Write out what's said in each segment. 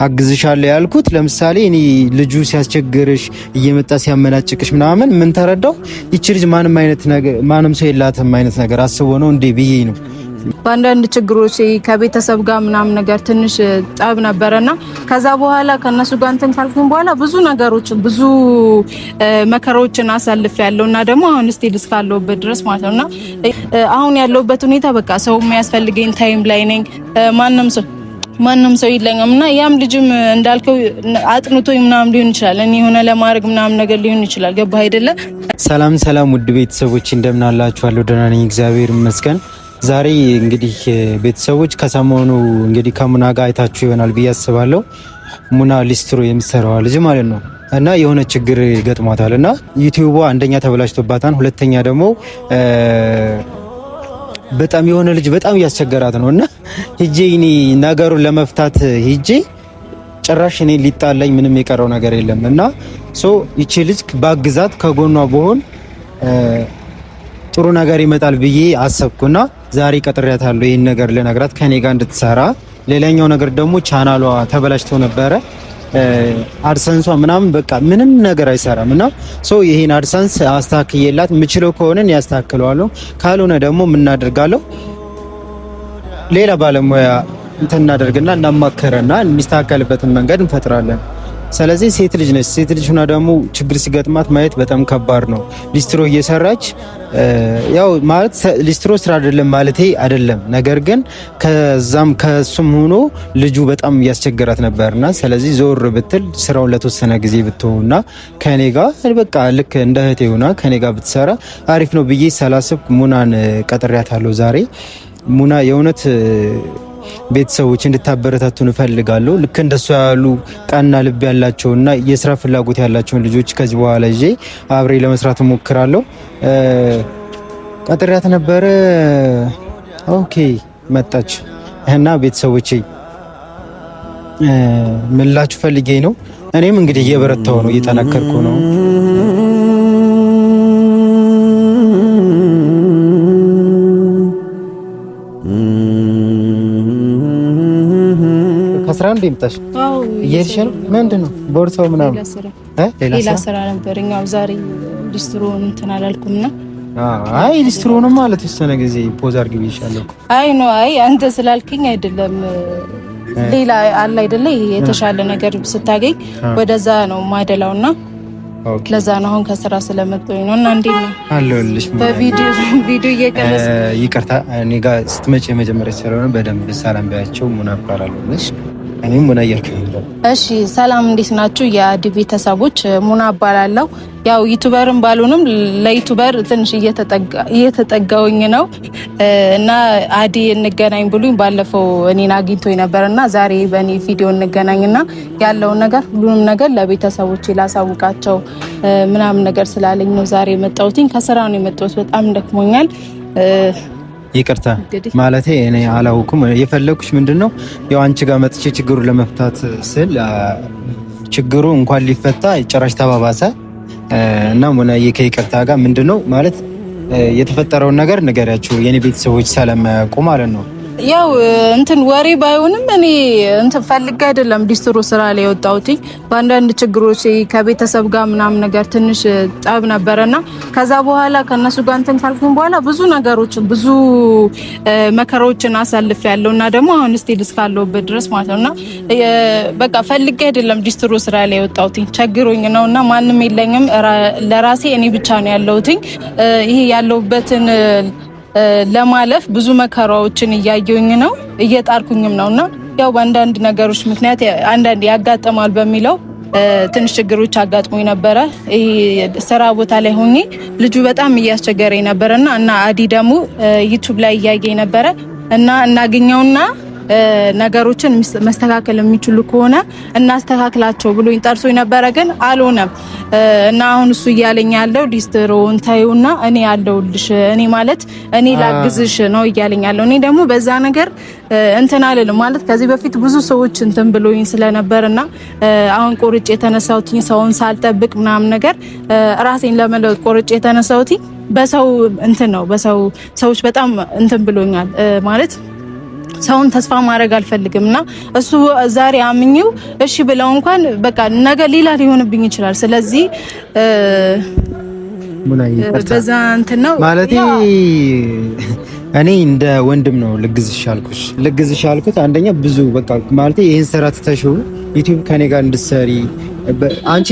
አግዝሻለሁ ያልኩት ለምሳሌ እኔ ልጁ ሲያስቸግርሽ እየመጣ ሲያመናጭቅሽ ምናምን ምን ተረዳው እቺ ልጅ ማንም ሰው የላትም አይነት ነገር አስቦ ነው እንዴ ብዬ ነው። በአንዳንድ ችግሮች ከቤተሰብ ጋር ምናምን ነገር ትንሽ ጠብ ነበርና ከዛ በኋላ ከነሱ ጋር እንትን ካልኩኝ በኋላ ብዙ ነገሮችን ብዙ መከራዎችን አሳልፌያለሁና ደግሞ አሁን ስቲል እስካለሁበት ድረስ ማለት ነውና አሁን ያለሁበት ሁኔታ በቃ ሰው የሚያስፈልገኝ ታይም ላይ ነኝ። ማንም ሰው ይለኛም እና ያም ልጅም እንዳልከው አጥንቶኝ ምናምን ሊሆን ይችላል እኔ ሆነ ለማድረግ ምናምን ነገር ሊሆን ይችላል። ገባህ አይደለ? ሰላም ውድ ቤተሰቦች እንደምን አላችኋለሁ? ደህና ነኝ እግዚአብሔር ይመስገን። ዛሬ እንግዲህ ቤተሰቦች ከሰሞኑ እንግዲህ ከሙና ጋር አይታችሁ ይሆናል ብዬ አስባለሁ። ሙና ሊስትሮ የሚሰራው ልጅ ማለት ነው እና የሆነ ችግር ገጥሟታል እና ዩቲዩቧ አንደኛ ተበላሽቶባታል፣ ሁለተኛ ደግሞ በጣም የሆነ ልጅ በጣም እያስቸገራት ነውና ሂጄ እኔ ነገሩን ለመፍታት ሂጄ ጭራሽ እኔ ሊጣላኝ ምንም የቀረው ነገር የለም እና ይቺ ልጅ ባግዛት ከጎኗ በሆን ጥሩ ነገር ይመጣል ብዬ አሰብኩና ዛሬ ቀጥሬያታለሁ ይሄን ነገር ለነግራት ከኔ ጋር እንድትሰራ። ሌላኛው ነገር ደግሞ ቻናሏ ተበላሽቶ ነበረ አድሰንሷ ምናምን በቃ ምንም ነገር አይሰራም እና ይሄን አድሰንስ አስተካክዬላት ምችለው ከሆነ ያስተካክለዋለሁ፣ ካልሆነ ደግሞ ምን እናደርጋለሁ ሌላ ባለሙያ እንትን እናደርግና እናማከረና የሚስተካከልበትን መንገድ እንፈጥራለን። ስለዚህ ሴት ልጅ ነች። ሴት ልጅ ሆና ደግሞ ችግር ሲገጥማት ማየት በጣም ከባድ ነው። ሊስትሮ እየሰራች ያው ማለት ሊስትሮ ስራ አይደለም ማለቴ አይደለም፣ ነገር ግን ከሱም ሆኖ ልጁ በጣም እያስቸገራት ነበርና ስለዚህ ዞር ብትል ስራውን ለተወሰነ ጊዜ ብትሆንና ከኔ ጋር በቃ ልክ እንደ እህቴ ሆና ከኔ ጋር ብትሰራ አሪፍ ነው ብዬ ሳላስብ ሙናን ቀጥሬያታለሁ ዛሬ። ሙና የእውነት ቤተሰቦች እንድታበረታቱን እፈልጋለሁ። ልክ እንደሷ ያሉ ቀና ልብ ያላቸውና የስራ ፍላጎት ያላቸውን ልጆች ከዚህ በኋላ ይዤ አብሬ ለመስራት እሞክራለሁ። ቀጥሬያት ነበረ። ኦኬ መጣች እና ቤተሰቦቼ ምላችሁ ፈልጌ ነው። እኔም እንግዲህ እየበረታው ነው፣ እየጠነከርኩ ነው። ከስራ እንደምጣሽ እየሄድሽ ነው? ምንድነው ቦርሳው ምናምን? ሌላ ስራ ነበርኛው ዛሬ ሊስትሮ እንትን አላልኩምና። አይ ሊስትሮ ነው ማለት ወሰነ ጊዜ ፖዝ አድርግልሻለሁ። አይ አንተ ስላልከኝ አይደለም ሌላ አለ አይደለ? የተሻለ ነገር ስታገኝ ወደዛ ነው ማደላውና ለዛ ነው አሁን ከስራ ስለመጣሁኝ ነው። እና እንዴት ነው አለሁልሽ። በቪዲዮ እየቀረጽ ይቅርታ እኔ ጋር ስትመጪ የመጀመሪያ ስለሆነ በደንብ ሰላም ባያቸው ሙና አባላለሁ። እኔም ሙና እያልኩኝ። እሺ ሰላም እንዴት ናችሁ የአዲ ቤተሰቦች? ሙና አባላለሁ። ያው ዩቲዩበርም ባልሆንም ለዩቲዩበር ትንሽ እየተጠጋውኝ ነው እና አዲ እንገናኝ ብሉኝ ባለፈው እኔን አግኝቶኝ ነበርና ዛሬ በእኔ ቪዲዮ እንገናኝና ያለውን ነገር ሁሉንም ነገር ለቤተሰቦቼ ላሳውቃቸው ምናምን ነገር ስላለኝ ነው ዛሬ የመጣሁት። ከስራ ነው የመጣሁት፣ በጣም ደክሞኛል። ይቅርታ ማለቴ እኔ አላውኩም። የፈለኩሽ ምንድነው ያው አንቺ ጋር መጥቼ ችግሩን ለመፍታት ስል ችግሩ እንኳን ሊፈታ ጭራሽ ተባባሰ እና ሙናዬ ከይቅርታ ጋር ምንድነው ማለት የተፈጠረውን ነገር ንገሪያቸው የኔ ቤተሰቦች ስለማያውቁ ማለት ነው። ያው እንትን ወሬ ባይሆንም እኔ እንትን ፈልጌ አይደለም ሊስትሮ ስራ ላይ ወጣሁት። በአንዳንድ ችግሮች ከቤተሰብ ጋር ምናምን ነገር ትንሽ ጠብ ነበርና ከዛ በኋላ ከነሱ ጋር እንትን ካልኩኝ በኋላ ብዙ ነገሮችን ብዙ መከራዎችን አሳልፌያለሁና ደግሞ አሁን ስቲል እስካለሁበት ድረስ ማለት ነውና በቃ ፈልጌ አይደለም ሊስትሮ ስራ ላይ ወጣሁት፣ ቸግሮኝ ነውና ማንም የለኝም ለራሴ እኔ ብቻ ነው ያለሁት። ይሄ ያለሁበትን ለማለፍ ብዙ መከራዎችን እያየሁኝ ነው፣ እየጣርኩኝም ነውና ያው በአንዳንድ ነገሮች ምክንያት አንዳንድ ያጋጥማል በሚለው ትንሽ ችግሮች አጋጥሞኝ ነበረ። ይሄ ስራ ቦታ ላይ ሆኜ ልጁ በጣም እያስቸገረኝ ነበርና እና አዲ ደግሞ ዩቲዩብ ላይ እያየኝ ነበረ እና እናገኘውና ነገሮችን መስተካከል የሚችሉ ከሆነ እናስተካክላቸው ብሎኝ ጠርሶኝ ነበረ፣ ግን አልሆነም እና አሁን እሱ እያለኝ ያለው ሊስትሮን ታዩና እኔ ያለውልሽ እኔ ማለት እኔ ላግዝሽ ነው እያለኝ ያለው። እኔ ደግሞ በዛ ነገር እንትን አልልም ማለት ከዚህ በፊት ብዙ ሰዎች እንትን ብሎኝ ስለነበርና አሁን ቆርጬ የተነሳሁት ሰውን ሳልጠብቅ ምናምን ነገር ራሴን ለመለወጥ ቆርጬ የተነሳሁት በሰው እንትን ነው። በሰው ሰዎች በጣም እንትን ብሎኛል ማለት ሰውን ተስፋ ማድረግ አልፈልግምና እሱ ዛሬ አምኜው እሺ ብለው እንኳን በቃ ነገ ሌላ ሊሆንብኝ ይችላል። ስለዚህ በዛ እንትን ነው ማለቴ እኔ እንደ ወንድም ነው ልግዝሽ ያልኩት አንደኛ ብዙ በቃ ማለቴ ይሄን ስራ ትተሽው ዩቲዩብ ከኔ ጋር እንድትሰሪ አንቺ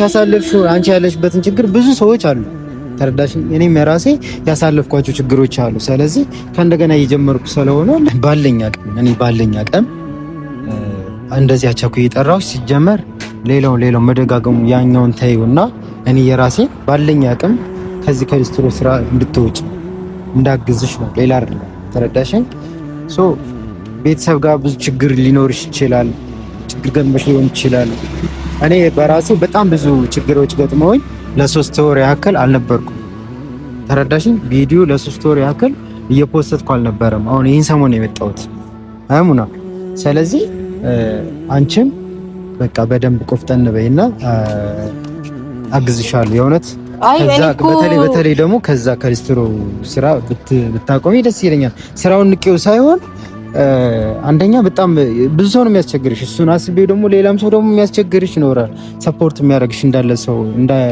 ያለሽበትን ችግር ብዙ ሰዎች አሉ ተረዳሽ። እኔም የራሴ ያሳለፍኳቸው ችግሮች አሉ። ስለዚህ ከእንደገና እየጀመርኩ ስለሆነ ባለኛ ቀን እንደዚህ አቻኩ እየጠራሁሽ ሲጀመር ሌላው መደጋገሙ ያኛውን ታዩና እኔ የራሴ ባለኛ ቀን ከዚህ ከሊስትሮ ስራ እንድትወጪ እንዳግዝሽ ነው፣ ሌላ አይደለም። ተረዳሽኝ? ቤተሰብ ጋር ብዙ ችግር ሊኖርሽ ይችላል፣ ችግር ገጥሞሽ ሊሆን ይችላል። እኔ በራሴ በጣም ብዙ ችግሮች ገጥመውኝ ለ3 ወር ያክል አልነበርኩም። ተረዳሽኝ? ቪዲዮ ለ3 ወር ያክል እየፖስተትኩ አልነበረም። አሁን ይህን ሰሞን የመጣሁት አሙና። ስለዚህ አንቺም በቃ በደንብ ቆፍጠን በይና አግዝሻለሁ የእውነት። በተለይ ደግሞ ከዛ ከሊስትሮ ስራ ብታቆሚ ደስ ይለኛል። ስራውን ንቄው ሳይሆን አንደኛ በጣም ብዙ ሰው ነው የሚያስቸግርሽ። እሱን አስቤው ደግሞ ሌላም ሰው ደግሞ የሚያስቸግርሽ ይኖራል። ሰፖርት የሚያደርግሽ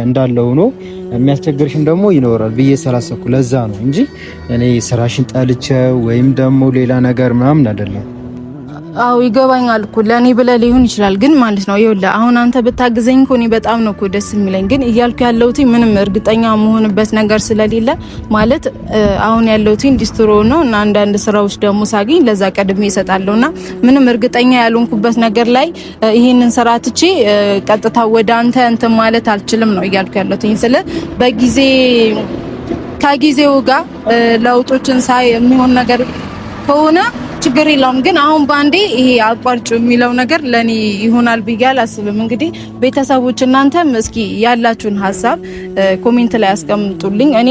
እንዳለው ነው የሚያስቸግርሽም ደግሞ ይኖራል ብዬ ስላሰብኩ ለዛ ነው እንጂ እኔ ስራሽን ጠልቼው ወይም ደግሞ ሌላ ነገር ምናምን አይደለም። አው ይገባኛል እኮ ለኔ ብለህ ሊሆን ይችላል፣ ግን ማለት ነው ይኸውልህ አሁን አንተ ብታግዘኝ እኮ እኔ በጣም ነው እኮ ደስ የሚለኝ። ግን እያልኩ ያለሁት ምንም እርግጠኛ መሆንበት ነገር ስለሌለ ማለት አሁን ያለሁት ዲስትሮ ነው እና አንዳንድ ስራዎች ደግሞ ሳገኝ ለዛ ቀድሜ እሰጣለሁና ምንም እርግጠኛ ያልሆንኩበት ነገር ላይ ይሄንን ስራ ትቼ ቀጥታ ወደ አንተ እንትን ማለት አልችልም ነው እያልኩ ያለሁት። ስለ በጊዜ ከጊዜው ጋር ለውጦችን ሳይ የሚሆን ነገር ከሆነ ችግር የለውም። ግን አሁን ባንዴ ይሄ አቋርጭ የሚለው ነገር ለኔ ይሆናል ብዬ አላስብም። እንግዲህ ቤተሰቦች እናንተም እስኪ ያላችሁን ሀሳብ ኮሜንት ላይ አስቀምጡልኝ። እኔ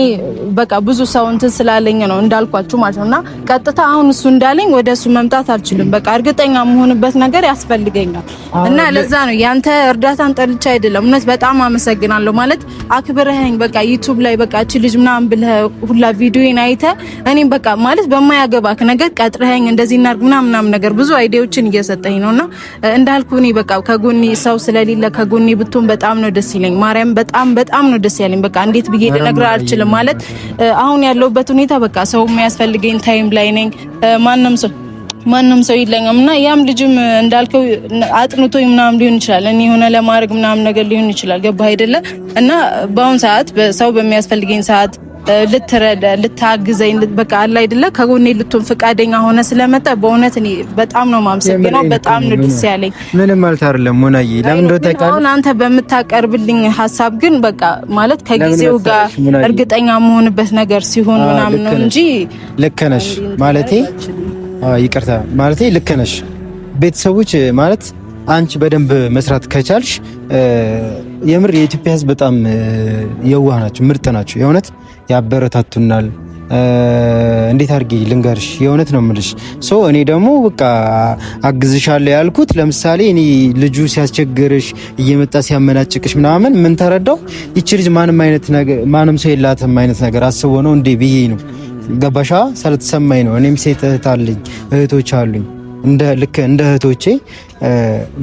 በቃ ብዙ ሰው እንትን ስላለኝ ነው እንዳልኳችሁ ማለት ነውና ቀጥታ አሁን እሱ እንዳለኝ ወደሱ መምጣት አልችልም። በቃ እርግጠኛ መሆንበት ነገር ያስፈልገኛል እና ለዛ ነው ያንተ እርዳታን ጠልቼ አይደለም። እውነት በጣም አመሰግናለሁ ማለት አክብረኸኝ በቃ ዩቲዩብ ላይ በቃ እቺ ልጅ ምናምን ብለህ ሁላ ቪዲዮን አይተህ እኔም በቃ ማለት በማያገባክ ነገር ቀጥረኸኝ እንደዚህ እናርግ ምናምን ነገር ብዙ አይዲያዎችን እየሰጠኝ ነውና እንዳልኩ እኔ በቃ ከጎኔ ሰው ስለሌለ ከጎኔ ብትሆን በጣም ነው ደስ ይለኝ። ማርያም በጣም ነው ደስ ያለኝ። በቃ እንዴት ብዬ ልነግርህ አልችልም። ማለት አሁን ያለውበት ሁኔታ በቃ ሰው የሚያስፈልገኝ ታይም ላይ ነኝ። ማንም ሰው ይለኛም እና ያም ልጅም እንዳልከው አጥንቶኝ ምናምን ሊሆን ይችላል እኔ ሆነ ለማድረግ ምናምን ነገር ሊሆን ይችላል። ገባህ አይደለ? እና በአሁን ሰዓት ሰው በሚያስፈልገኝ ሰዓት ልታግዘኝ በቃ አለ አይደለ ከጎኔ ልትሆን ፈቃደኛ ሆነ ስለመጣ በእውነት እኔ በጣም ነው ማመሰግነው። በጣም ነው ደስ ያለኝ። ምንም ማለት አይደለም ሞናዬ፣ ለምን እንደተቃለ አሁን አንተ በምታቀርብልኝ ሀሳብ ግን በቃ ማለት ከጊዜው ጋር እርግጠኛ መሆንበት ነገር ሲሆን ምናምን ነው እንጂ ልክ ነሽ ማለቴ ይቅርታ ማለቴ ልክ ነሽ። ቤተሰቦች ማለት አንቺ በደንብ መስራት ከቻልሽ የምር የኢትዮጵያ ሕዝብ በጣም የዋህ ናቸው፣ ምርጥ ናቸው። የእውነት ያበረታቱናል። እንዴት አድርጌ ልንገርሽ? የእውነት ነው የምልሽ። እኔ ደግሞ በቃ አግዝሻለሁ ያልኩት ለምሳሌ እኔ ልጁ ሲያስቸግርሽ እየመጣ ሲያመናጭቅሽ ምናምን ምን ተረዳው ይቺ ልጅ ማንም ሰው የላትም አይነት ነገር አስቦ ነው እንዴ ብዬ ነው። ገባሻ? ስለተሰማኝ ነው። እኔም ሴት እህቶች አሉኝ ልክ እንደ እህቶቼ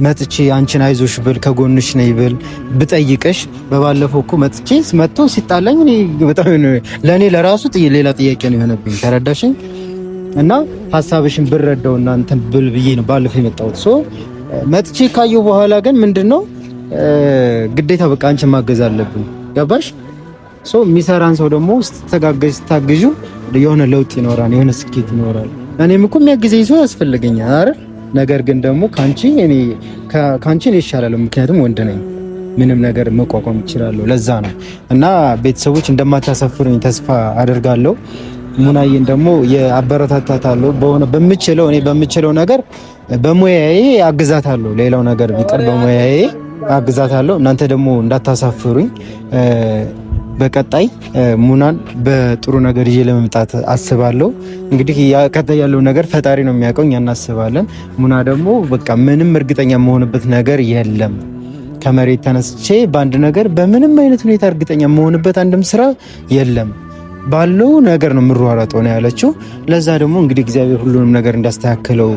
መጥቼ አንቺን አይዞሽ ብል ከጎንሽ ነኝ ብል ብጠይቅሽ በባለፈው እኮ መጥቶ ሲጣላኝ እኔ በጣም ለኔ ለራሱ ሌላ ጥያቄ ነው የሆነብኝ። ተረዳሽኝ? እና ሐሳብሽን ብረዳው እና እንትን ብል ብዬ ነው ባለፈው የመጣሁት። መጥቼ ካየሁ በኋላ ግን ምንድነው ግዴታ በቃ አንቺን ማገዝ አለብኝ። ገባሽ? የሚሰራን ሰው ደግሞ ስታግዡ የሆነ ለውጥ ይኖራል፣ የሆነ ስኬት ይኖራል። እኔም እኮ የሚያግዘኝ ሰው ያስፈልገኛል አይደል? ነገር ግን ደግሞ ካንቺ እኔ ይሻላል፣ ምክንያቱም ወንድ ነኝ፣ ምንም ነገር መቋቋም እችላለሁ። ለዛ ነው እና ቤተሰቦች እንደማታሳፍሩኝ ተስፋ አደርጋለሁ። ሙናዬን ደግሞ የአበረታታታለሁ በምችለው ነገር በሙያዬ አግዛታለሁ። ሌላው ነገር ቢቀር በሙያዬ አግዛታለሁ። እናንተ ደግሞ እንዳታሳፍሩኝ። በቀጣይ ሙናን በጥሩ ነገር ይዤ ለመምጣት አስባለሁ። እንግዲህ ያለው ነገር ፈጣሪ ነው የሚያውቀው፣ እኛ እናስባለን። ሙና ደግሞ በቃ ምንም እርግጠኛ መሆንበት ነገር የለም። ከመሬት ተነስቼ በአንድ ነገር በምንም አይነት ሁኔታ እርግጠኛ መሆንበት አንድም ስራ የለም። ባለው ነገር ነው የምሯሯጠው ነው ያለችው። ለዛ ደግሞ እንግዲህ እግዚአብሔር ሁሉንም ነገር እንዳስተካከለው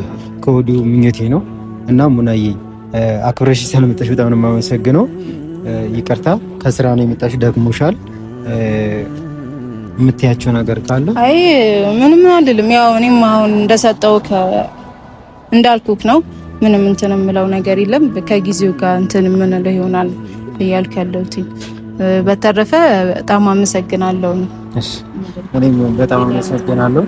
ከወዲሁ ምኞቴ ነው እና ሙናዬ አክብረሽ ስለመጣሽ በጣም ነው የማመሰግነው። ይቅርታ ከስራ ነው የመጣሽ፣ ደክሞሻል። የምትያቸው ነገር ካለ? አይ ምንም አይደለም። ያው እኔም አሁን እንደሰጠው እንዳልኩክ ነው። ምንም እንትን የምለው ነገር የለም። ከጊዜው ጋር እንትን የምንለው ይሆናል እያልኩ ያለሁት። በተረፈ በጣም አመሰግናለሁ። እሺ እኔም በጣም አመሰግናለሁ።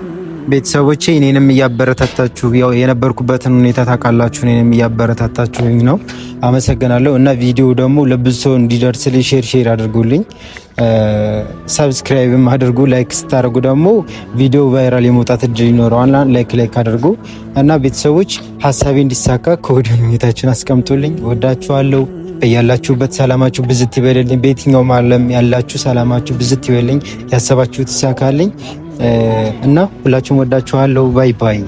ቤተሰቦቼ እኔንም እያበረታታችሁ ያው የነበርኩበትን ሁኔታ ታውቃላችሁ። እኔንም እያበረታታችሁኝ ነው። አመሰግናለሁ። እና ቪዲዮ ደግሞ ለብዙ ሰው እንዲደርስልኝ ሼር አድርጉልኝ፣ ሰብስክራይብም አድርጉ። ላይክ ስታደርጉ ደግሞ ቪዲዮ ቫይራል የመውጣት እድል ይኖረዋል። ላይክ አድርጉ እና ቤተሰቦች ሀሳቤ እንዲሳካ ከወዲሁ ምኞታችሁን አስቀምጡልኝ። ወዳችኋለሁ። በያላችሁበት ሰላማችሁ ብዝት ይበልልኝ። በየትኛውም ዓለም ያላችሁ ሰላማችሁ ብዝት ይበልልኝ። ያሰባችሁት ይሳካልኝ እና ሁላችሁም ወዳችኋለሁ። ባይ ባይ።